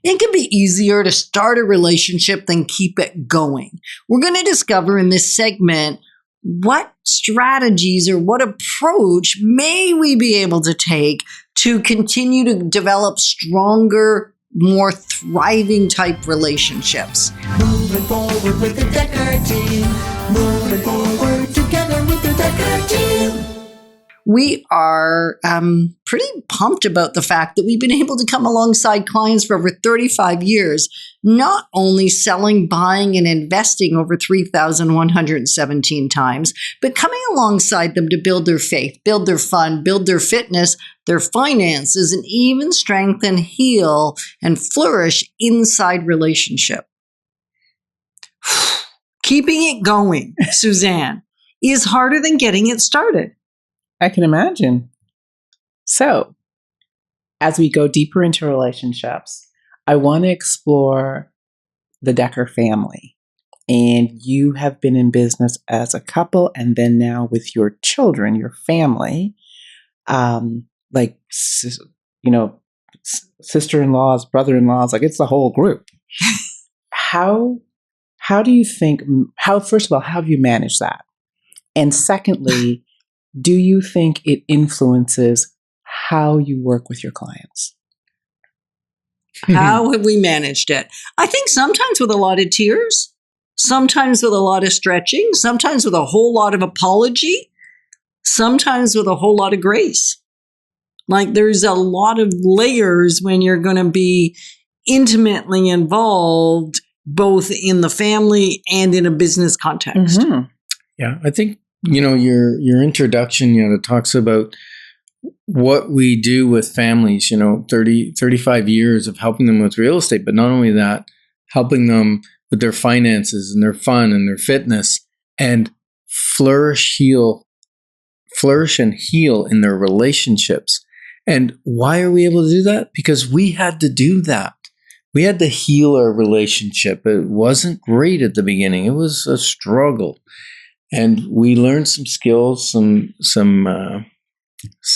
It can be easier to start a relationship than keep it going. We're going to discover in this segment what strategies or what approach may we be able to take to continue to develop stronger, more thriving type relationships. Moving forward with the Dekker Team. Moving forward together with the Dekker Team. We are pretty pumped about the fact that we've been able to come alongside clients for over 35 years, not only selling, buying, and investing over 3,117 times, but coming alongside them to build their faith, build their fun, build their fitness, their finances, and even strengthen, heal, and flourish inside relationship. Keeping it going, Suzanne, is harder than getting it started. I can imagine. So, as we go deeper into relationships, I want to explore the Dekker family. And you have been in business as a couple and then now with your children, your family, sister-in-laws, brother-in-laws, like it's the whole group. How do you think, first of all, how have you managed that? And secondly, do you think it influences how you work with your clients? How have we managed it? I think sometimes with a lot of tears, sometimes with a lot of stretching, sometimes with a whole lot of apology, sometimes with a whole lot of grace. Like there's a lot of layers when you're going to be intimately involved, both in the family and in a business context. Mm-hmm. Yeah, I think your introduction, talks about what we do with families, 35 years of helping them with real estate, but not only that, helping them with their finances and their fun and their fitness and flourish and heal in their relationships. And why are we able to do that? Because we had to do that. We had to heal our relationship. It wasn't great at the beginning. It was a struggle. And we learned some skills, some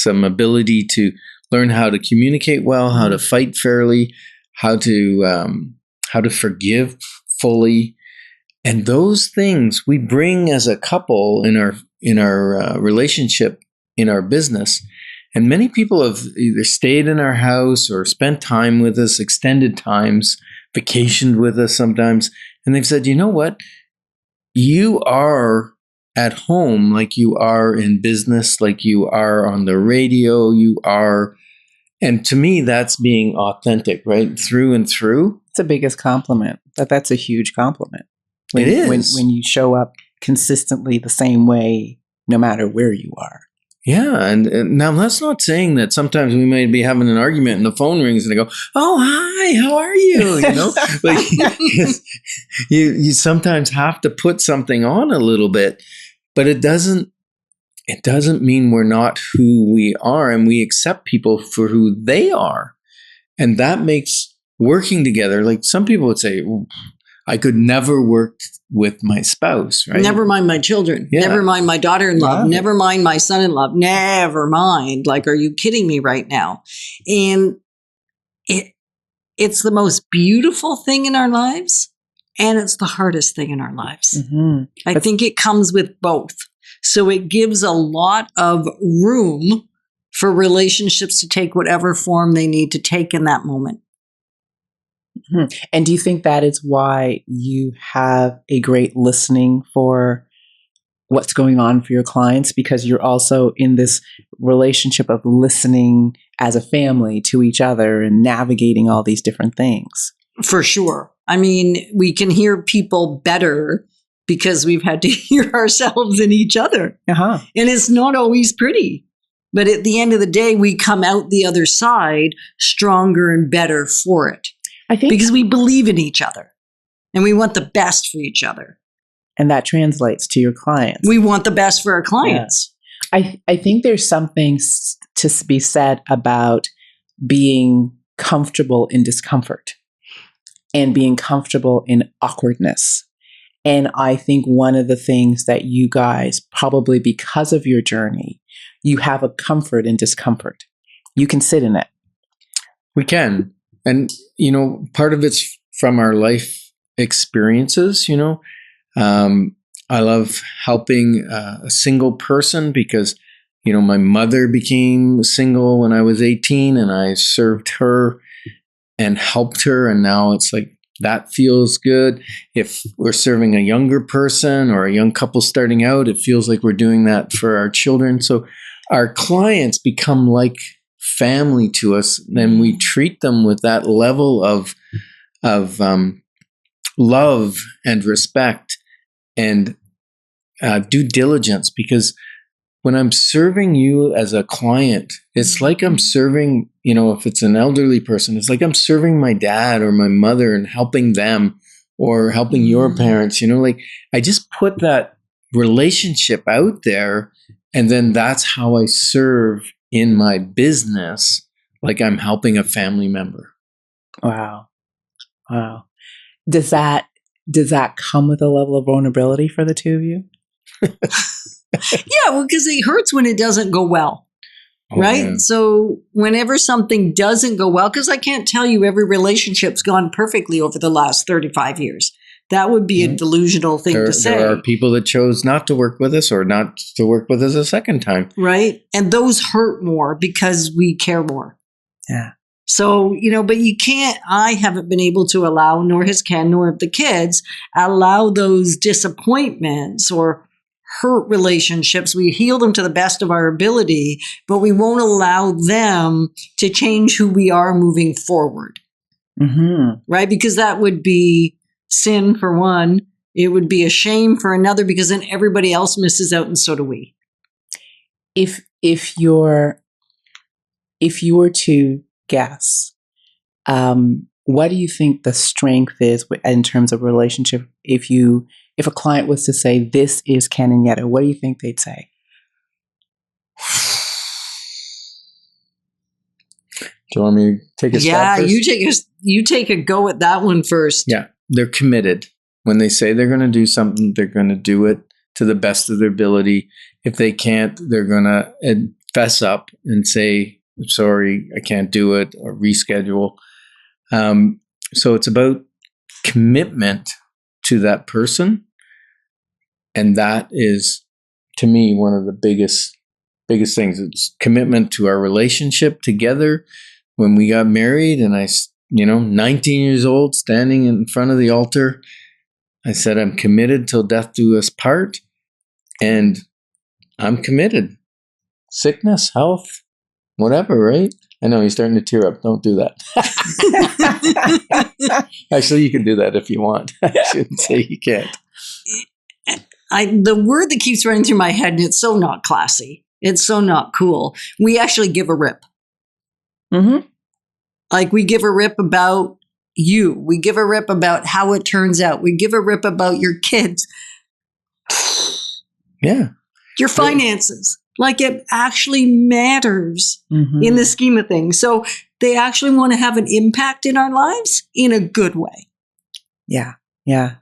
ability to learn how to communicate well, how to fight fairly, how to forgive fully, and those things we bring as a couple in our relationship, in our business. And many people have either stayed in our house or spent time with us, extended times, vacationed with us sometimes, and they've said, you know what, you are at home like you are in business, like you are on the radio, you are. And to me, that's being authentic, right? Through and through. It's the biggest compliment. That's a huge compliment. It is. When you show up consistently the same way, no matter where you are. Yeah. And now that's not saying that sometimes we might be having an argument and the phone rings and they go, oh, hi, how are you? You sometimes have to put something on a little bit, but it doesn't mean we're not who we are, and we accept people for who they are. And that makes working together, like some people would say, I could never work with my spouse, right? Never mind my children. Yeah. Never mind my daughter-in-law. Yeah. Never mind my son-in-law. Never mind. Like, are you kidding me right now? And it's the most beautiful thing in our lives, and it's the hardest thing in our lives. Mm-hmm. I think it comes with both. So it gives a lot of room for relationships to take whatever form they need to take in that moment. Mm-hmm. And do you think that is why you have a great listening for what's going on for your clients? Because you're also in this relationship of listening as a family to each other and navigating all these different things. For sure. I mean, we can hear people better because we've had to hear ourselves and each other. Uh-huh. And it's not always pretty. But at the end of the day, we come out the other side stronger and better for it. I think because we believe in each other and we want the best for each other. And that translates to your clients. We want the best for our clients. Yeah. I think there's something to be said about being comfortable in discomfort and being comfortable in awkwardness. And I think one of the things that you guys, probably because of your journey, you have a comfort in discomfort. You can sit in it. We can. And, you know, part of it's from our life experiences, you know. I love helping a single person because, you know, my mother became single when I was 18 and I served her and helped her. And now it's like, that feels good. If we're serving a younger person or a young couple starting out, it feels like we're doing that for our children. So our clients become like family to us, and we treat them with that level of love and respect and due diligence. Because when I'm serving you as a client, it's like I'm serving, you know, if it's an elderly person, it's like I'm serving my dad or my mother and helping them or helping your parents, you know, like I just put that relationship out there, and then that's how I serve in my business, like I'm helping a family member. Wow. Wow. Does that come with a level of vulnerability for the two of you? Yeah, well, because it hurts when it doesn't go well, right? Yeah. So whenever something doesn't go well, because I can't tell you every relationship's gone perfectly over the last 35 years. That would be a delusional thing to say. There are people that chose not to work with us or not to work with us a second time. Right? And those hurt more because we care more. Yeah. So, you know, but you can't, I haven't been able to allow, nor has Ken, nor have the kids, allow those disappointments or hurt relationships. We heal them to the best of our ability, but we won't allow them to change who we are moving forward. Mm-hmm. Right? Because that would be sin for one. It would be a shame for another, because then everybody else misses out and so do we. If you were to guess, what do you think the strength is in terms of relationship? If a client was to say, this is Ken and Yetta, what do you think they'd say? Do you want me to take a stab first? you take a go at that one first. Yeah, they're committed. When they say they're going to do something, they're going to do it to the best of their ability. If they can't, they're going to fess up and say, I'm sorry, I can't do it, or reschedule. So it's about commitment to that person. And that is, to me, one of the biggest things. It's commitment to our relationship together. When we got married and 19 years old, standing in front of the altar, I said, I'm committed till death do us part. And I'm committed. Sickness, health, whatever, right? I know you're starting to tear up. Don't do that. Actually, you can do that if you want. I shouldn't say you can't. The word that keeps running through my head, and it's so not classy. It's so not cool. We actually give a rip. Mm-hmm. Like, we give a rip about you. We give a rip about how it turns out. We give a rip about your kids. Yeah. Your finances. Like, it actually matters in the scheme of things. So they actually want to have an impact in our lives in a good way. Yeah. Yeah.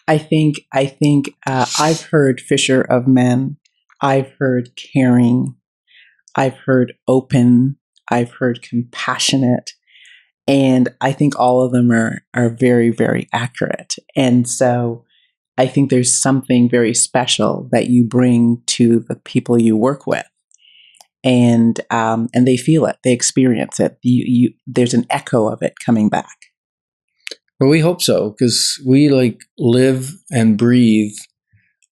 I think I've heard fisher of men. I've heard caring. I've heard open. I've heard compassionate. And I think all of them are very, very accurate. And so I think there's something very special that you bring to the people you work with. And they feel it. They experience it. There's an echo of it coming back. Well, we hope so, because we live and breathe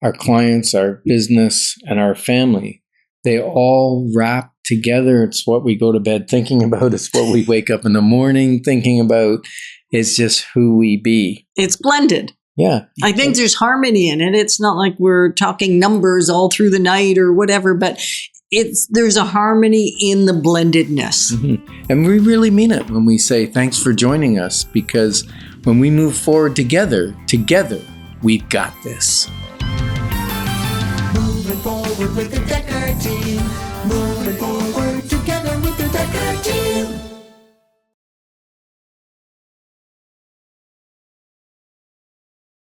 our clients, our business, and our family. They all wrap together. It's what we go to bed thinking about. It's what we wake up in the morning thinking about. It's just who we be. It's blended. Yeah. I think there's harmony in it. It's not like we're talking numbers all through the night or whatever, but there's a harmony in the blendedness. Mm-hmm. And we really mean it when we say thanks for joining us, because when we move forward together, we've got this. Moving forward with the Dekker Team. Moving forward together with the Dekker Team.